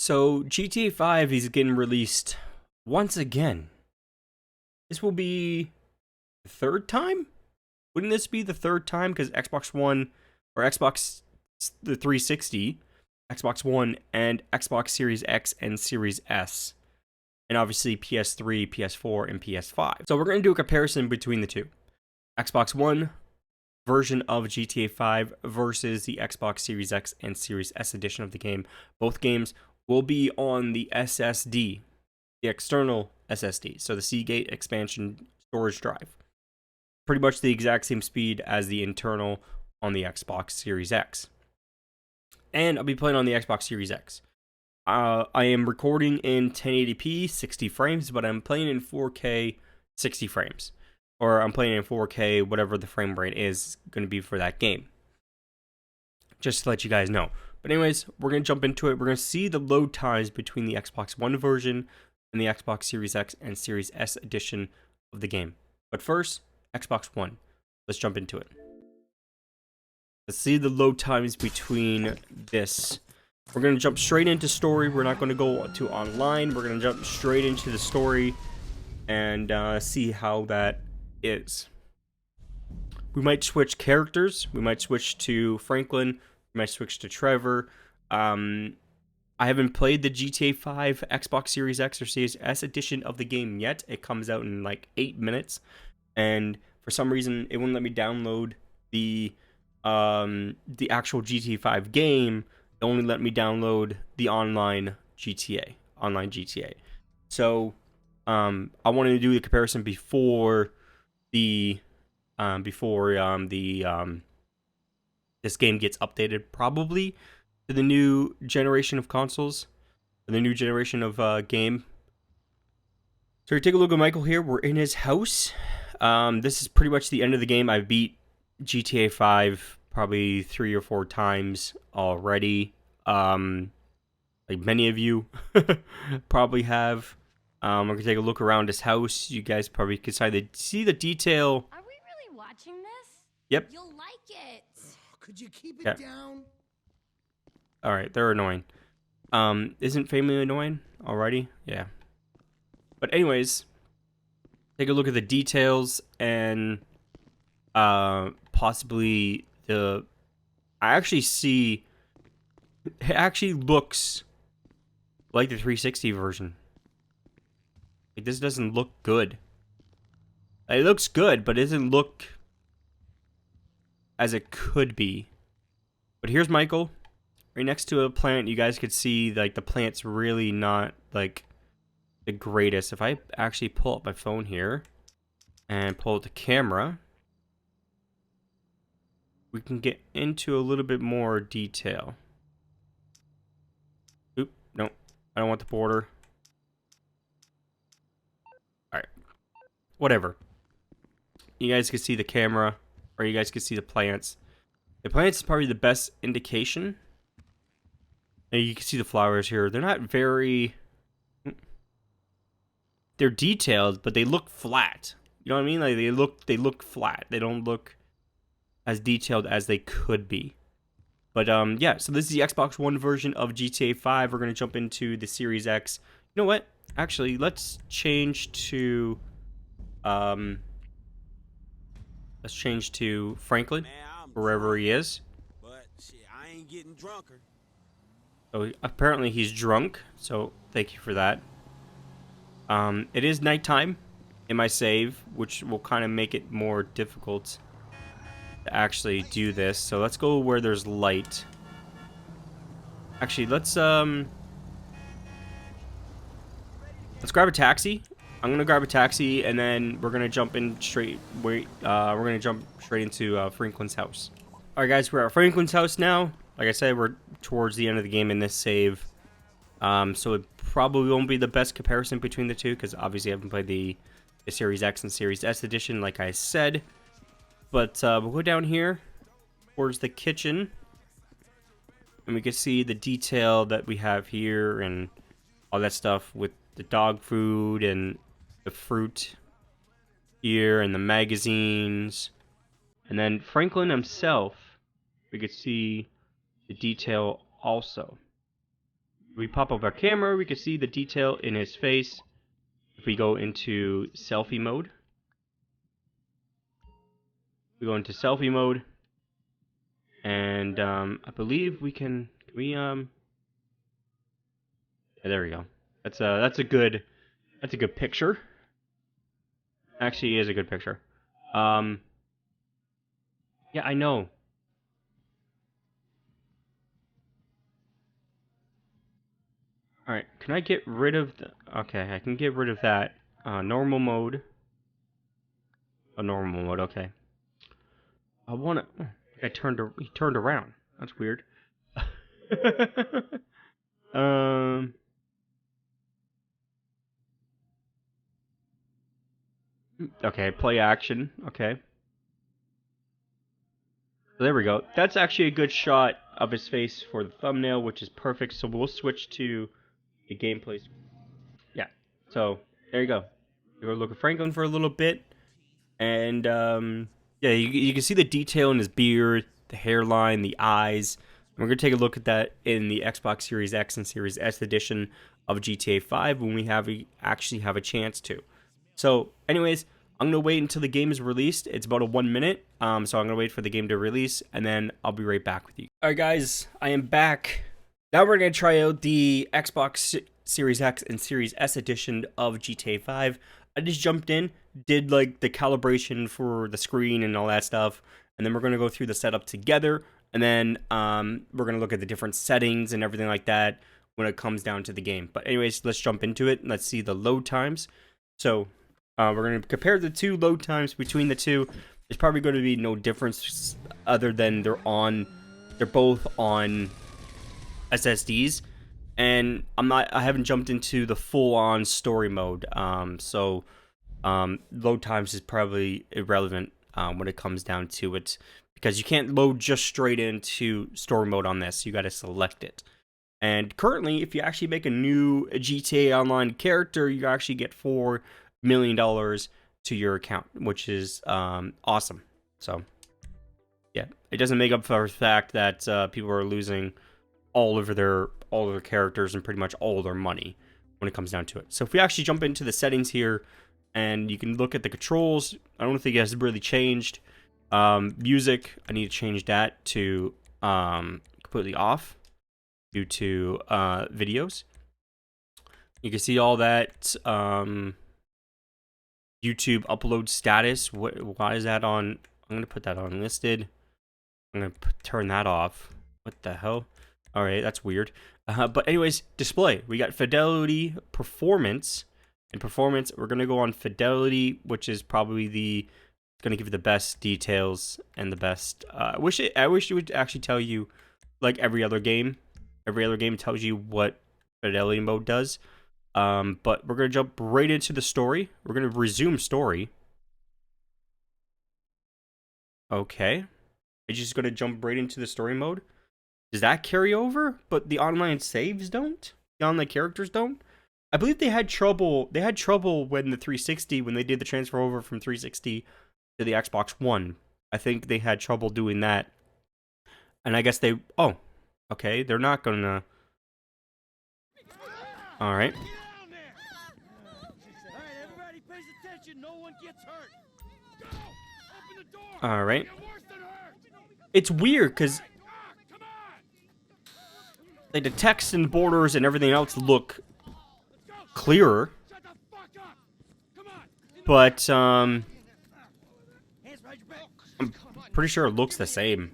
So GTA 5 is getting released once again. This will be the third time? Wouldn't this be the third time? Because Xbox One or Xbox the 360, Xbox One, and Xbox Series X and Series S. And obviously PS3, PS4, and PS5. So we're going to do a comparison between the two. Xbox One version of GTA 5 versus the Xbox Series X and Series S edition of the game. Both games will be on the SSD, the external SSD, so the Seagate expansion storage drive. Pretty much the exact same speed as the internal on the Xbox Series X. And I'll be playing on the Xbox Series X. I am recording in 1080p 60 frames, but I'm playing in 4K 60 frames. Or I'm playing in 4K, whatever the frame rate is going to be for that game. Just to let you guys know. But anyways, we're going to jump into it. We're going to see the load times between the Xbox One version and the Xbox Series X and Series S edition of the game. But first, Xbox One. Let's jump into it. Let's see the load times between this. We're going to jump straight into story. We're not going to go to online. We're going to jump straight into the story and see how that is. We might switch characters. We might switch to Franklin. We might switch to Trevor. I haven't played the GTA 5 Xbox Series X or Series S edition of the game yet. It comes out in like 8 minutes. And for some reason, it wouldn't let me download the actual GTA 5 game. It only let me download the online GTA. So, I wanted to do the comparison before this game gets updated, probably to the new generation of consoles, the new generation of game. So we take a look at Michael here. We're in his house. This is pretty much the end of the game. I've beat GTA 5 probably 3 or 4 times already. Like many of you probably have. We're gonna take a look around his house. You guys probably can see the detail. Are we really watching this? Yep. You'll like it. Could you keep it down? All right, they're annoying. Isn't family annoying already? Yeah. But anyways, take a look at the details and possibly I actually see it actually looks like the 360 version. Like, this doesn't look good. It looks good, but it doesn't look as it could be. But here's Michael, right next to a plant. You guys could see, like, the plant's really not, like, the greatest. If I actually pull up my phone here and pull up the camera, we can get into a little bit more detail. Oop, no, I don't want the border. Alright, whatever. You guys can see the camera, or you guys can see the plants. The plants is probably the best indication. And you can see the flowers here. They're not very... They're detailed, but they look flat. You know what I mean? Like, they look flat. They don't look as detailed as they could be. But yeah, so this is the Xbox One version of GTA 5. We're gonna jump into the Series X. You know what? Actually, let's change to Franklin, wherever he is. But shit, I ain't getting drunker. So apparently he's drunk. So thank you for that. It is nighttime in my save, which will kind of make it more difficult to actually do this. So let's go where there's light. Actually, let's grab a taxi. I'm gonna grab a taxi, and then we're gonna jump in straight. We're gonna jump straight into Franklin's house. All right, guys, we're at Franklin's house now. Like I said, we're towards the end of the game in this save. So it probably won't be the best comparison between the two, because obviously I haven't played the Series X and Series S edition, like I said. But we'll go down here towards the kitchen, and we can see the detail that we have here and all that stuff with the dog food and the fruit here and the magazines. And then Franklin himself, we could see the detail also. We pop up our camera, we can see the detail in his face. If we go into selfie mode, and I believe we can. Yeah, there we go. That's a good picture. Actually, it is a good picture. Yeah, I know. Alright, can I get rid of the... Okay, I can get rid of that. Normal mode. Normal mode, okay. I wanna... He turned around. That's weird. Okay, play action. Okay. So there we go. That's actually a good shot of his face for the thumbnail, which is perfect. So we'll switch to the gameplay. Yeah. So there you go. We were looking at Franklin for a little bit, and yeah, you can see the detail in his beard, the hairline, the eyes. We're gonna take a look at that in the Xbox Series X and Series S edition of GTA 5 when we actually have a chance to. So, anyways, I'm gonna wait until the game is released. It's about a 1 minute, so I'm gonna wait for the game to release, and then I'll be right back with you. All right, guys, I am back. Now we're gonna try out the Xbox Series X and Series S edition of GTA 5. I just jumped in, did like the calibration for the screen and all that stuff, and then we're gonna go through the setup together, and then we're gonna look at the different settings and everything like that when it comes down to the game. But anyways, let's jump into it and let's see the load times. So we're going to compare the two load times between the two. There's probably going to be no difference other than they're both on SSDs, and I haven't jumped into the full-on story mode. So load times is probably irrelevant when it comes down to it, because you can't load just straight into story mode on this. You got to select it. And currently, if you actually make a new GTA Online character, you actually get $4 million to your account, which is awesome. So yeah, it doesn't make up for the fact that people are losing all of their characters and pretty much all their money when it comes down to it. So if we actually jump into the settings here, and you can look at the controls, I don't think it has really changed. Music, I need to change that to completely off due to videos. You can see all that. YouTube upload status. Why is that on? I'm gonna put that on listed. I'm gonna turn that off. What the hell? All right, that's weird. But anyways, display. We got fidelity, performance, and performance. We're gonna go on fidelity, which is probably gonna give you the best details and the best. I wish it would actually tell you, like every other game. Every other game tells you what fidelity mode does. But we're going to jump right into the story. We're going to resume story. Okay. It's just going to jump right into the story mode. Does that carry over? But the online saves don't? The online characters don't? I believe they had trouble. They had trouble when the 360, when they did the transfer over from 360 to the Xbox One. I think they had trouble doing that. And I guess they... Oh. Okay, they're not going to... Alright. Alright. It's weird because like the text and borders and everything else look clearer. But I'm pretty sure it looks the same.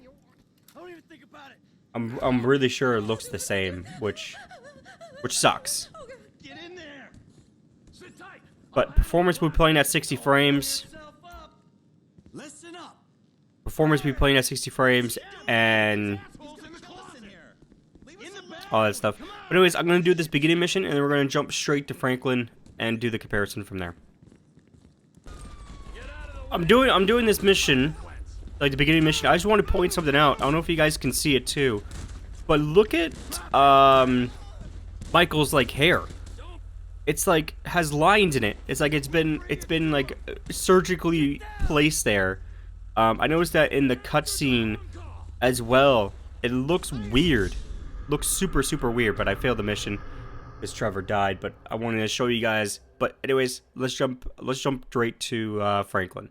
I'm really sure it looks the same, which sucks. But performance will be playing at 60 frames. Performance will be playing at 60 frames and all that stuff. But anyways, I'm gonna do this beginning mission and then we're gonna jump straight to Franklin and do the comparison from there. I'm doing this mission, like the beginning mission. I just want to point something out. I don't know if you guys can see it too, but look at Michael's like hair. It's like has lines in it. It's like it's been like surgically placed there. I noticed that in the cutscene as well. It looks weird. looks super, super weird, but I failed the mission because Trevor died. But I wanted to show you guys. But anyways, let's jump straight to Franklin.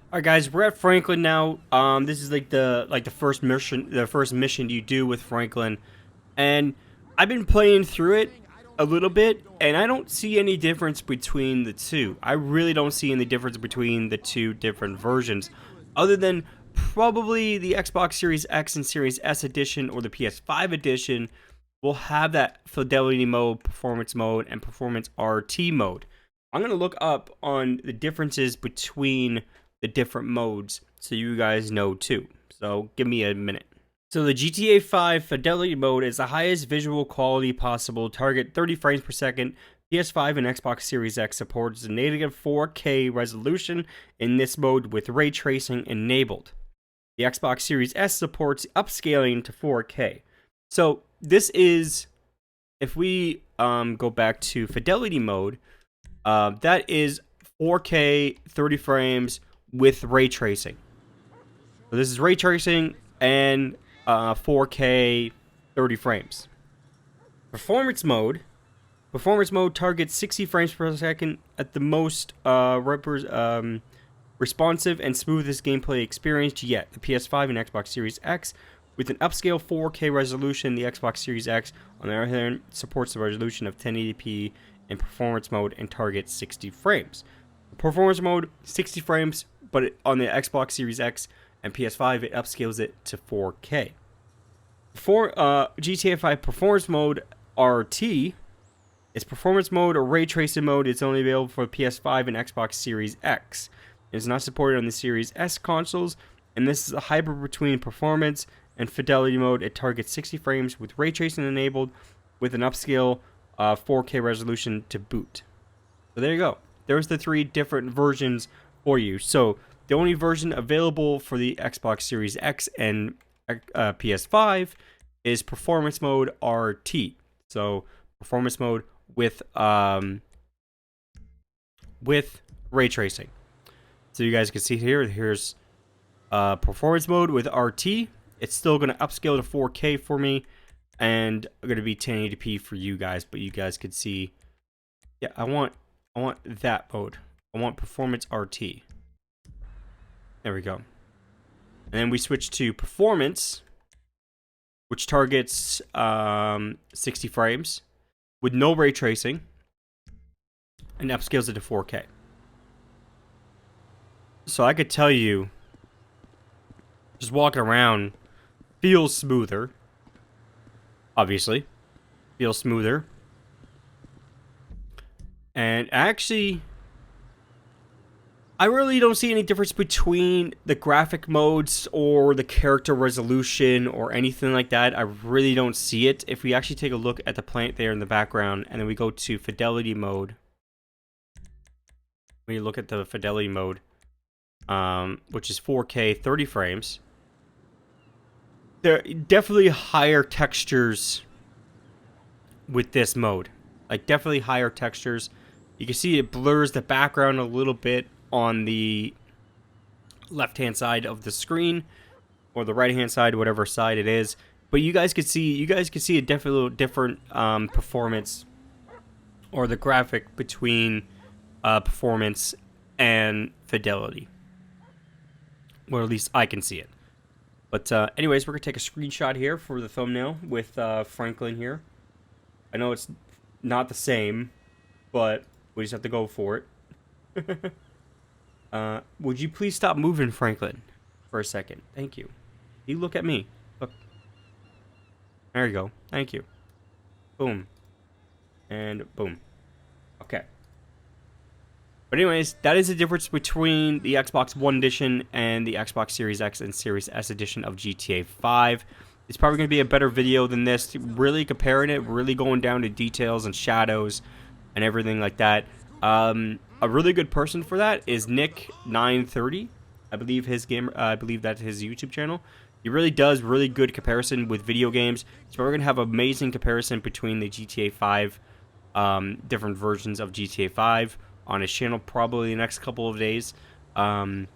All right, guys, we're at Franklin now. This is like the first mission you do with Franklin, and I've been playing through it a little bit, and I don't see any difference between the two. I really don't see any difference between the two different versions, other than probably the Xbox Series X and Series S edition or the PS5 edition will have that fidelity mode, performance mode, and performance RT mode. I'm gonna look up on the differences between the different modes so you guys know too. So give me a minute. So the GTA 5 fidelity mode is the highest visual quality possible, target 30 frames per second. PS5 and Xbox Series X supports a native 4K resolution in this mode with ray tracing enabled. The Xbox Series S supports upscaling to 4K. So this is, if we go back to fidelity mode, that is 4K 30 frames with ray tracing. So this is ray tracing and 4K 30 frames. Performance mode targets 60 frames per second at the most responsive and smoothest gameplay experience yet. The PS5 and Xbox Series X with an upscale 4K resolution. The Xbox Series X, on the other hand, supports the resolution of 1080p in performance mode and targets 60 frames. Performance mode 60 frames, but on the Xbox Series X and PS5 it upscales it to 4K. For GTA 5 performance mode RT, its performance mode or ray tracing mode is only available for PS5 and Xbox Series X. It is not supported on the Series S consoles, and this is a hybrid between performance and fidelity mode. It targets 60 frames with ray tracing enabled with an upscale 4K resolution to boot. So there you go. There's the three different versions for you. So the only version available for the Xbox Series X and PS5 is performance mode RT. So performance mode with ray tracing. So you guys can see here's performance mode with RT. It's still going to upscale to 4K for me, and going to be 1080p for you guys. But you guys could see, yeah, I want that mode. I want performance RT. There we go. And then we switch to performance, which targets 60 frames with no ray tracing and upscales it to 4K. So I could tell you, just walking around feels smoother. Obviously, feels smoother. And actually, I really don't see any difference between the graphic modes or the character resolution or anything like that. I really don't see it. If we actually take a look at the plant there in the background, and then we go to fidelity mode, we look at the fidelity mode, which is 4K 30 frames. There are definitely higher textures with this mode. Like, definitely higher textures. You can see it blurs the background a little bit on the left-hand side of the screen, or the right-hand side, whatever side it is. But you guys can see a definitely different performance, or the graphic between performance and fidelity. Or at least I can see it. But anyways, we're going to take a screenshot here for the thumbnail with Franklin here. I know it's not the same, but we just have to go for it. Would you please stop moving, Franklin, for a second? Thank you. You look at me. Look. There you go. Thank you. Boom. And boom. Okay. But anyways, that is the difference between the Xbox One edition and the Xbox Series X and Series S edition of GTA 5. It's probably going to be a better video than this, really comparing it, really going down to details and shadows and everything like that. A really good person for that is Nick930. I believe that's his YouTube channel. He really does really good comparison with video games. So we're going to have an amazing comparison between the GTA 5, different versions of GTA 5 on his channel probably the next couple of days. And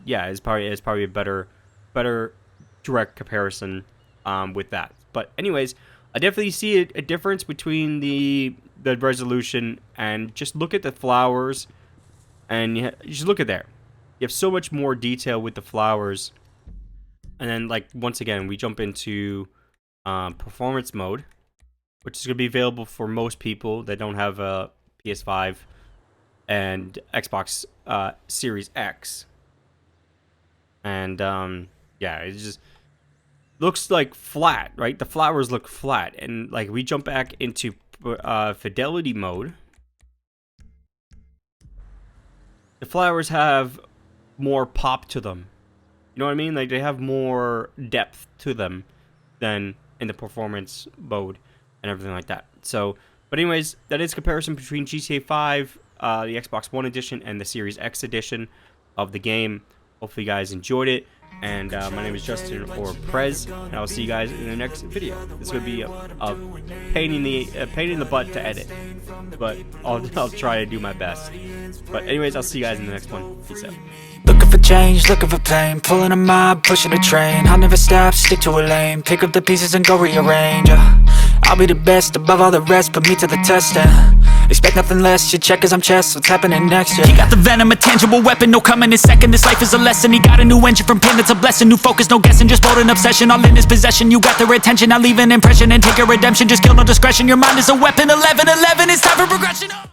yeah, it's probably a better direct comparison with that. But anyways, I definitely see a difference between the resolution, and just look at the flowers, and you just look at there. You have so much more detail with the flowers. And then, like, once again, we jump into performance mode, which is going to be available for most people that don't have a PS5 and Xbox Series X. And yeah, it just looks like flat, right? The flowers look flat. And like we jump back into fidelity mode, the flowers have more pop to them. You know what I mean? Like, they have more depth to them than in the performance mode and everything like that. So, but anyways, that is comparison between GTA 5, the Xbox One edition, and the Series X edition of the game. Hopefully you guys enjoyed it. And my name is Justin, or Prez, and I'll see you guys in the next video. This is going to be a pain in the butt to edit, but I'll try to do my best. But anyways, I'll see you guys in the next one. Peace out. Looking for change, looking for pain, pulling a mob, pushing a train. I'll never stop, stick to a lane, pick up the pieces and go rearrange. I'll be the best above all the rest, put me to the test, expect nothing less, you check as I'm chess, what's happening next, He got the venom, a tangible weapon, no coming in second, this life is a lesson. He got a new engine from pain, it's a blessing, new focus, no guessing, just bold and obsession, all in his possession. You got their attention, I'll leave an impression and take a redemption, just kill no discretion, your mind is a weapon, 11-11, it's time for progression.